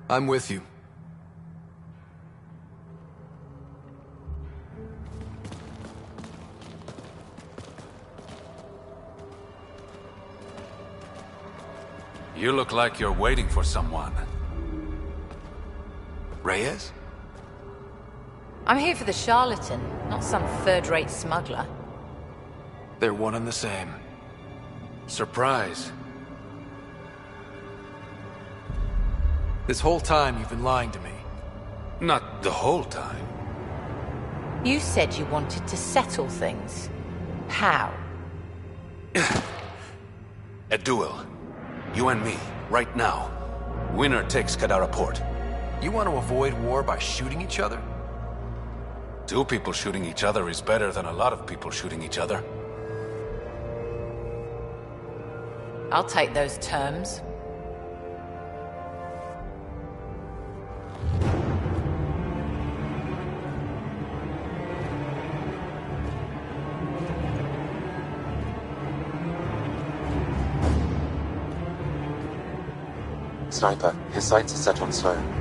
I'm with you. You look like you're waiting for someone. Reyes? I'm here for the charlatan, not some third-rate smuggler. They're one and the same. Surprise. This whole time you've been lying to me. Not the whole time. You said you wanted to settle things. How? A duel. You and me, right now. Winner takes Kadara Port. You want to avoid war by shooting each other? Two people shooting each other is better than a lot of people shooting each other. I'll take those terms. Sniper, his sights are set on Sloan.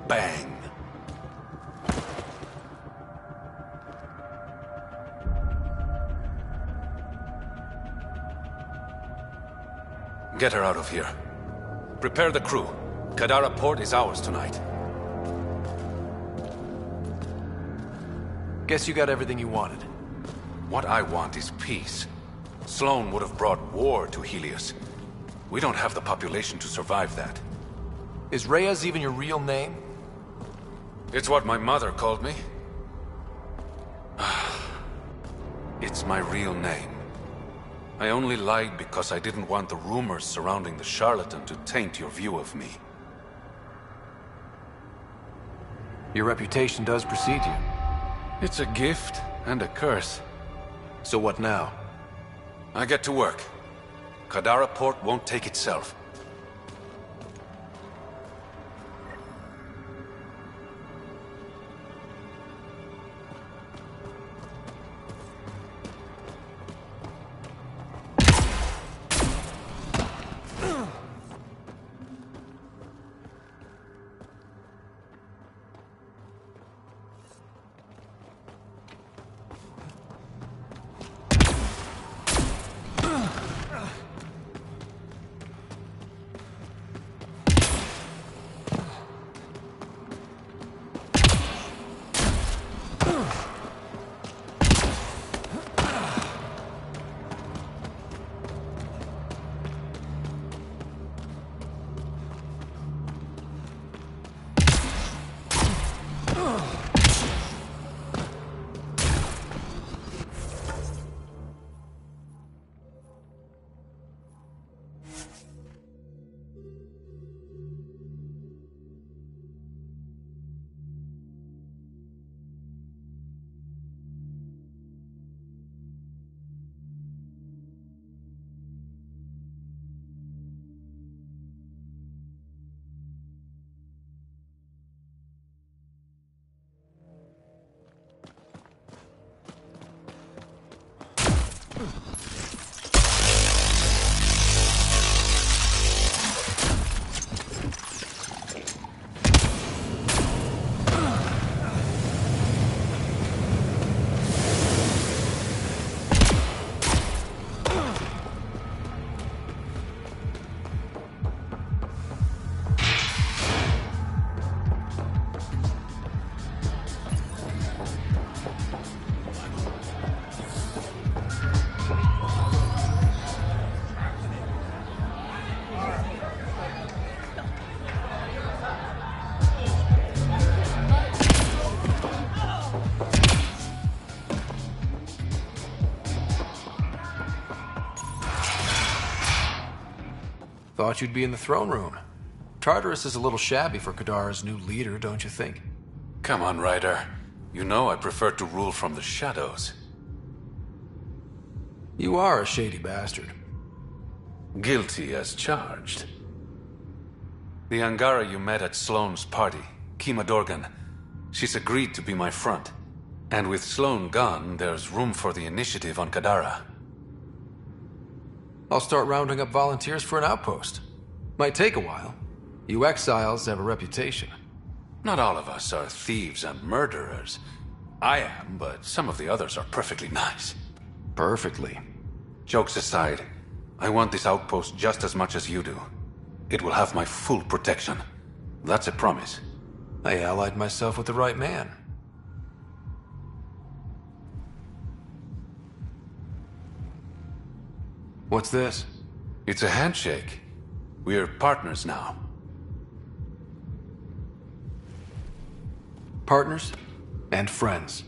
Bang. Get her out of here. Prepare the crew. Kadara Port is ours tonight. Guess you got everything you wanted. What I want is peace. Sloan would have brought war to Helios. We don't have the population to survive that. Is Reyes even your real name? It's what my mother called me. It's my real name. I only lied because I didn't want the rumors surrounding the charlatan to taint your view of me. Your reputation does precede you. It's a gift and a curse. So what now? I get to work. Kadara Port won't take itself. Thought you'd be in the throne room. Tartarus is a little shabby for Kadara's new leader, don't you think? Come on, Ryder. You know I prefer to rule from the shadows. You are a shady bastard. Guilty as charged. The Angara you met at Sloane's party, Kima Dorgan, she's agreed to be my front. And with Sloane gone, there's room for the initiative on Kadara. I'll start rounding up volunteers for an outpost. Might take a while. You exiles have a reputation. Not all of us are thieves and murderers. I am, but some of the others are perfectly nice. Perfectly. Jokes aside, I want this outpost just as much as you do. It will have my full protection. That's a promise. I allied myself with the right man. What's this? It's a handshake. We're partners now. Partners and friends.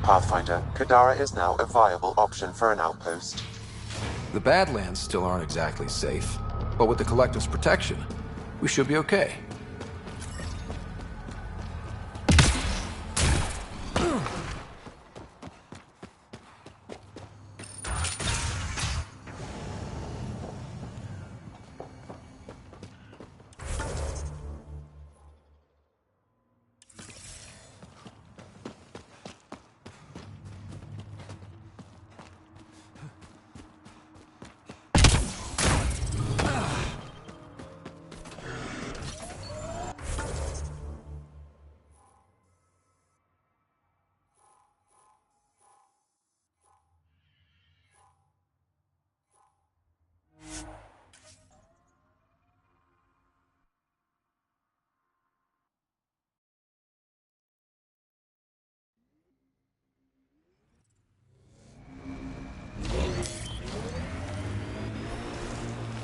Pathfinder, Kadara is now a viable option for an outpost. The Badlands still aren't exactly safe, but with the Collective's protection, we should be okay.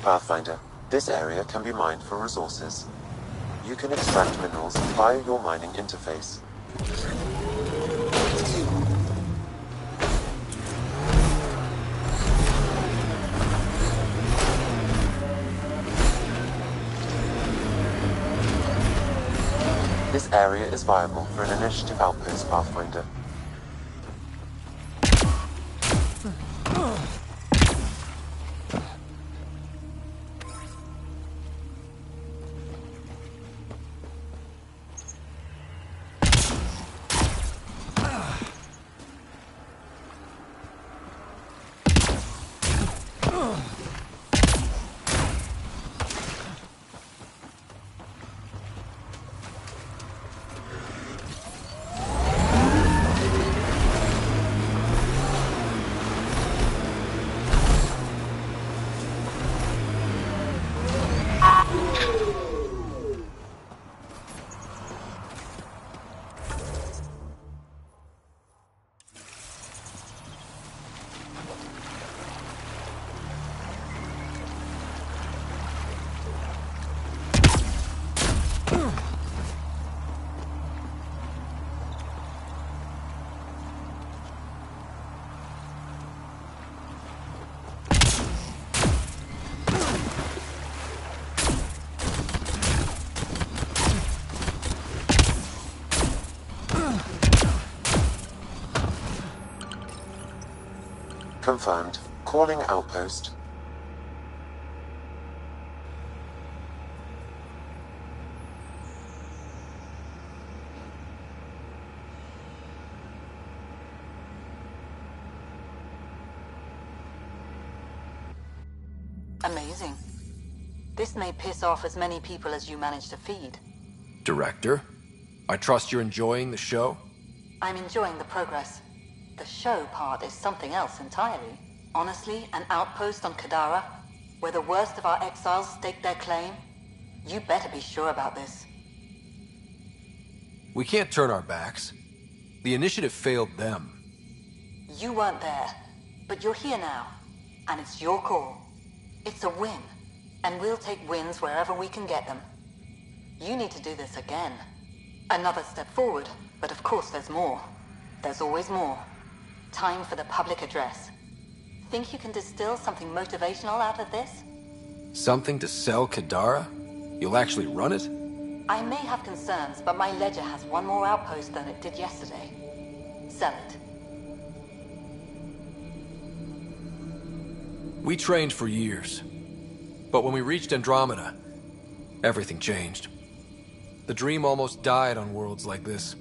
Pathfinder, this area can be mined for resources. You can extract minerals via your mining interface. This area is viable for an initiative outpost, Pathfinder. Confirmed. Calling outpost. Amazing. This may piss off as many people as you manage to feed. Director, I trust you're enjoying the show? I'm enjoying the progress. The show part is something else entirely. Honestly, an outpost on Kadara, where the worst of our exiles stake their claim, you better be sure about this. We can't turn our backs. The initiative failed them. You weren't there, but you're here now, and it's your call. It's a win, and we'll take wins wherever we can get them. You need to do this again. Another step forward, but of course there's more. There's always more. Time for the public address. Think you can distill something motivational out of this? Something to sell Kadara? You'll actually run it? I may have concerns, but my ledger has one more outpost than it did yesterday. Sell it. We trained for years. But when we reached Andromeda, everything changed. The dream almost died on worlds like this.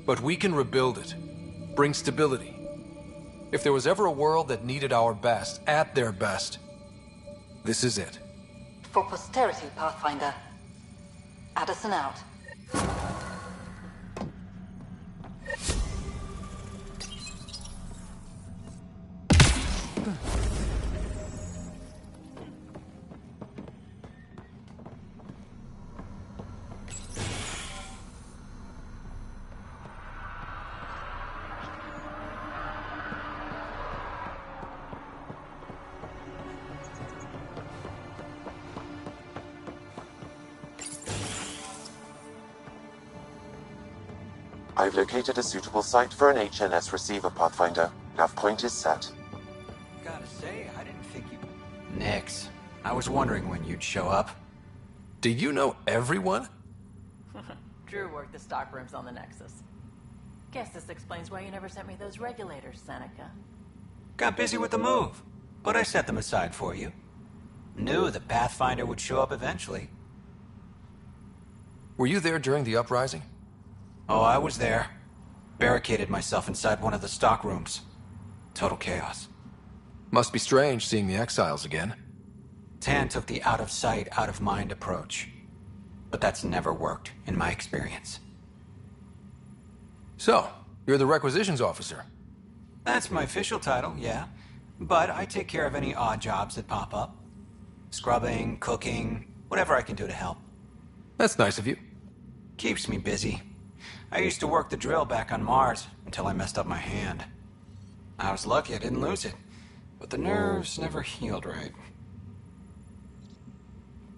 But we can rebuild it, bring stability. If there was ever a world that needed our best, at their best, this is it. For posterity, Pathfinder. Addison out. I've located a suitable site for an HNS receiver, Pathfinder. Nav point is set. Gotta say, I didn't think you... Nix. I was wondering when you'd show up. Do you know everyone? Drew worked the stockrooms on the Nexus. Guess this explains why you never sent me those regulators, Seneca. Got busy with the move, but I set them aside for you. Knew the Pathfinder would show up eventually. Were you there during the uprising? Oh, I was there. Barricaded myself inside one of the stockrooms. Total chaos. Must be strange seeing the exiles again. Tan took the out-of-sight, out-of-mind approach. But that's never worked, in my experience. So, you're the requisitions officer. That's my official title, yeah. But I take care of any odd jobs that pop up. Scrubbing, cooking, whatever I can do to help. That's nice of you. Keeps me busy. I used to work the drill back on Mars until I messed up my hand. I was lucky I didn't lose it, but the nerves never healed right.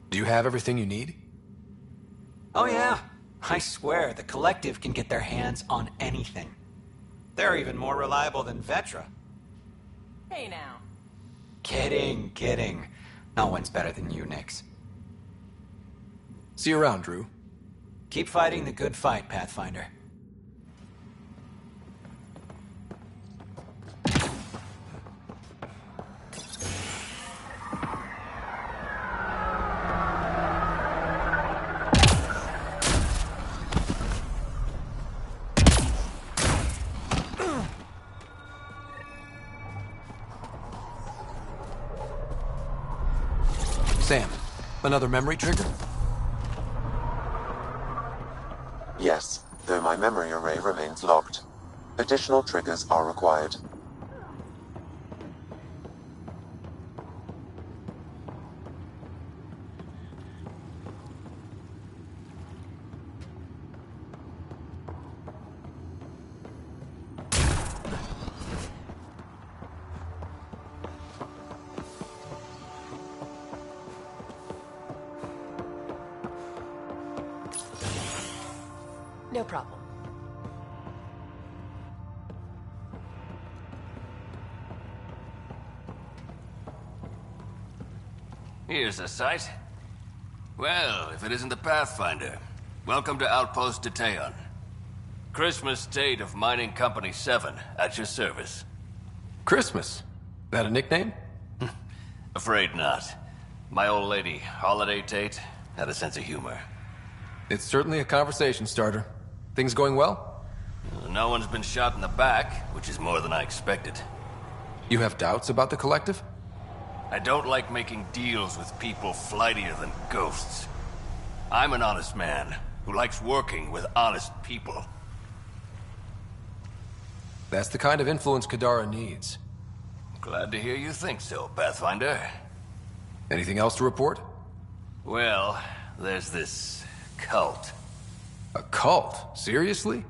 Do you have everything you need? Oh yeah, I swear the Collective can get their hands on anything. They're even more reliable than Vetra. Hey now. Kidding, kidding. No one's better than you, Nix. See you around, Drew. Keep fighting the good fight, Pathfinder. Sam, another memory trigger? Yes, though my memory array remains locked. Additional triggers are required. No problem. Here's the site. Well, if it isn't the Pathfinder. Welcome to Outpost Detaeon. Christmas State of Mining Company 7, at your service. Christmas. That a nickname? Afraid not. My old lady, Holiday Tate, had a sense of humor. It's certainly a conversation starter. Things going well? No one's been shot in the back, which is more than I expected. You have doubts about the Collective? I don't like making deals with people flightier than ghosts. I'm an honest man who likes working with honest people. That's the kind of influence Kadara needs. Glad to hear you think so, Pathfinder. Anything else to report? Well, there's this cult. A cult? Seriously?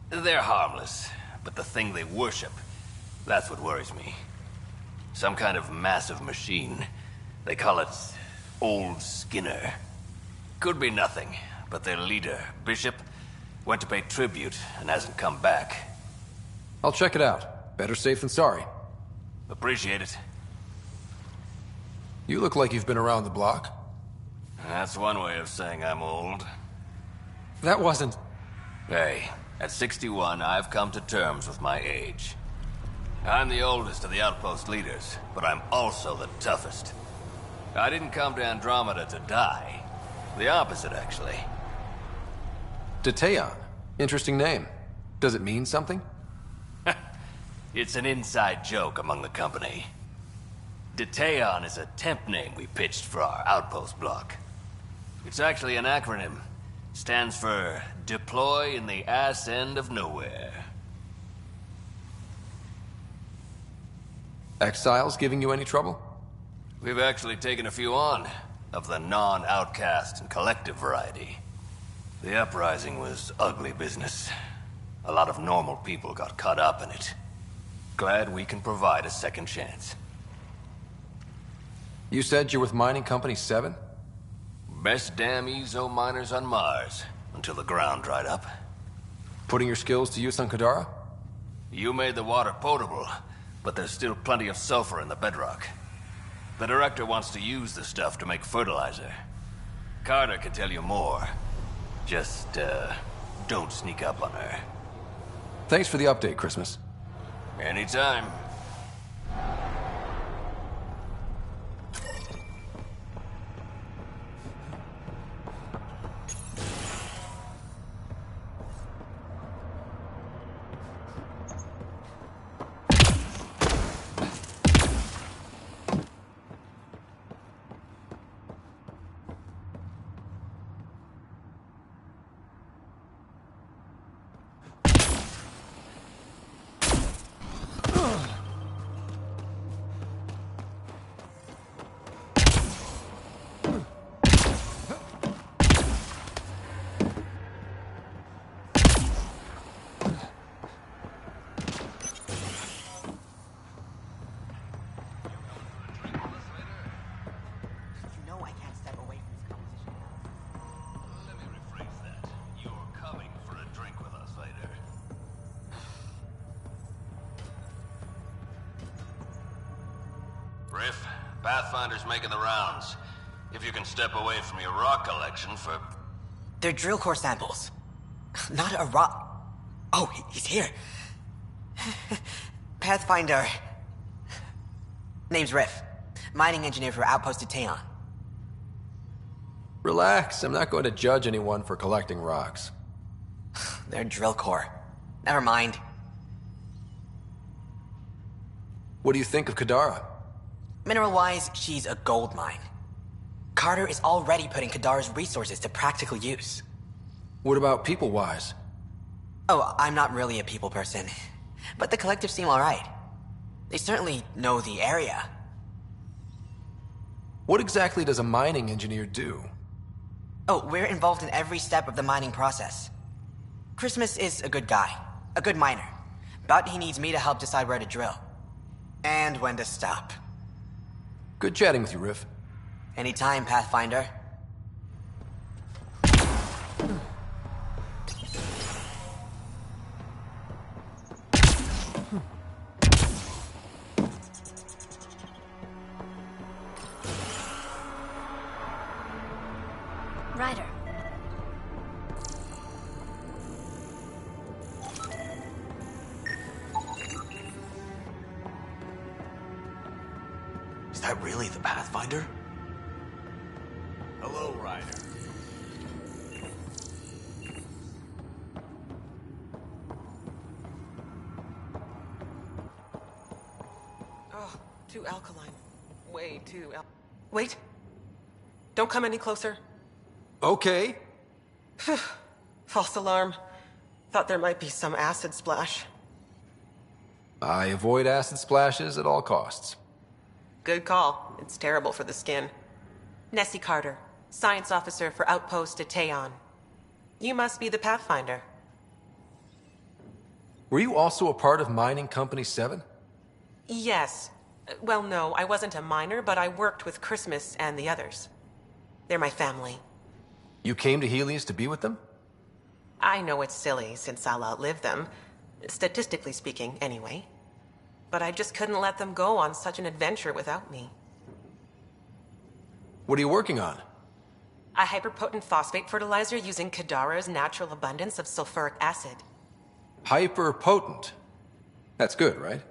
They're harmless, but the thing they worship, that's what worries me. Some kind of massive machine. They call it Old Skinner. Could be nothing, but their leader, Bishop, went to pay tribute and hasn't come back. I'll check it out. Better safe than sorry. Appreciate it. You look like you've been around the block. That's one way of saying I'm old. That wasn't... Hey, at 61, I've come to terms with my age. I'm the oldest of the outpost leaders, but I'm also the toughest. I didn't come to Andromeda to die. The opposite, actually. Detaeon. Interesting name. Does it mean something? It's an inside joke among the company. Detaeon is a temp name we pitched for our outpost block. It's actually an acronym. Stands for Deploy in the Ass End of Nowhere. Exiles giving you any trouble? We've actually taken a few on, of the non-outcast and collective variety. The uprising was ugly business. A lot of normal people got caught up in it. Glad we can provide a second chance. You said you're with Mining Company 7? Best damn Ezo miners on Mars, until the ground dried up. Putting your skills to use on Kadara? You made the water potable, but there's still plenty of sulfur in the bedrock. The director wants to use the stuff to make fertilizer. Carter can tell you more. Just, don't sneak up on her. Thanks for the update, Christmas. Anytime. Riff, Pathfinder's making the rounds. If you can step away from your rock collection for... They're drill core samples. Not a rock... Oh, he's here. Pathfinder. Name's Riff. Mining engineer for Outpost Detaeon. Relax, I'm not going to judge anyone for collecting rocks. They're drill core. Never mind. What do you think of Kadara? Mineral-wise, she's a gold mine. Carter is already putting Kadara's resources to practical use. What about people-wise? Oh, I'm not really a people person. But the collective seem alright. They certainly know the area. What exactly does a mining engineer do? Oh, we're involved in every step of the mining process. Christmas is a good guy, a good miner. But he needs me to help decide where to drill. And when to stop. Good chatting with you, Riff. Anytime, Pathfinder. Ryder. Is that really the Pathfinder? Hello, Ryder. Oh, too alkaline. Way too Wait. Don't come any closer. Okay. False alarm. Thought there might be some acid splash. I avoid acid splashes at all costs. Good call. It's terrible for the skin. Nessie Carter, Science Officer for Outpost Detaeon. You must be the Pathfinder. Were you also a part of Mining Company 7? Yes. Well, no, I wasn't a miner, but I worked with Christmas and the others. They're my family. You came to Helios to be with them? I know it's silly, since I'll outlive them. Statistically speaking, anyway. But I just couldn't let them go on such an adventure without me. What are you working on? A hyperpotent phosphate fertilizer using Kadara's natural abundance of sulfuric acid. Hyper potent. That's good, right?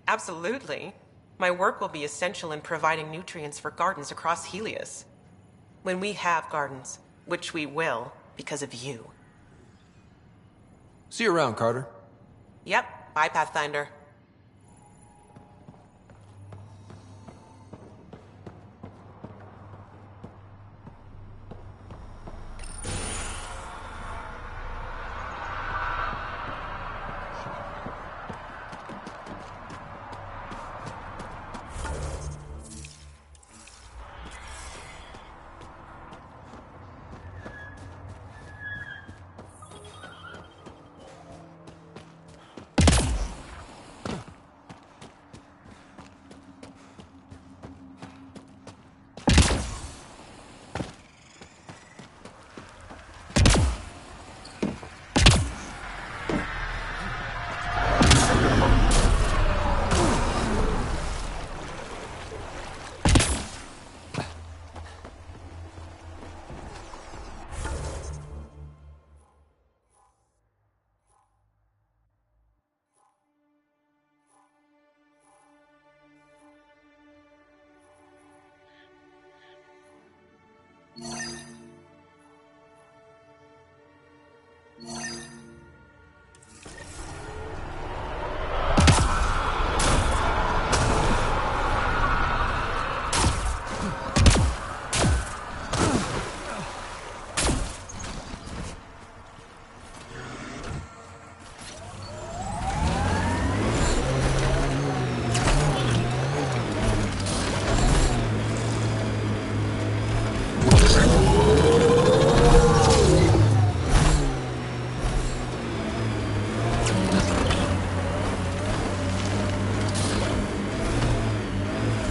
Absolutely. My work will be essential in providing nutrients for gardens across Helios. When we have gardens, which we will because of you. See you around, Carter. Yep, bye, Pathfinder.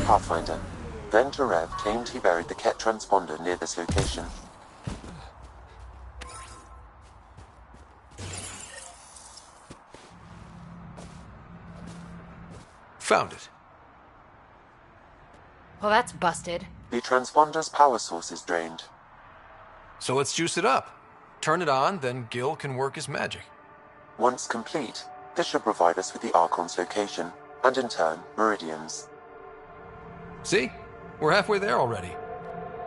Pathfinder. Then Tarev claimed he buried the Ket transponder near this location. Found it. Well, that's busted. The transponder's power source is drained. So let's juice it up. Turn it on, then Gil can work his magic. Once complete, this should provide us with the Archon's location, and in turn, Meridian's. See? We're halfway there already.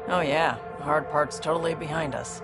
Oh yeah, the hard part's totally behind us.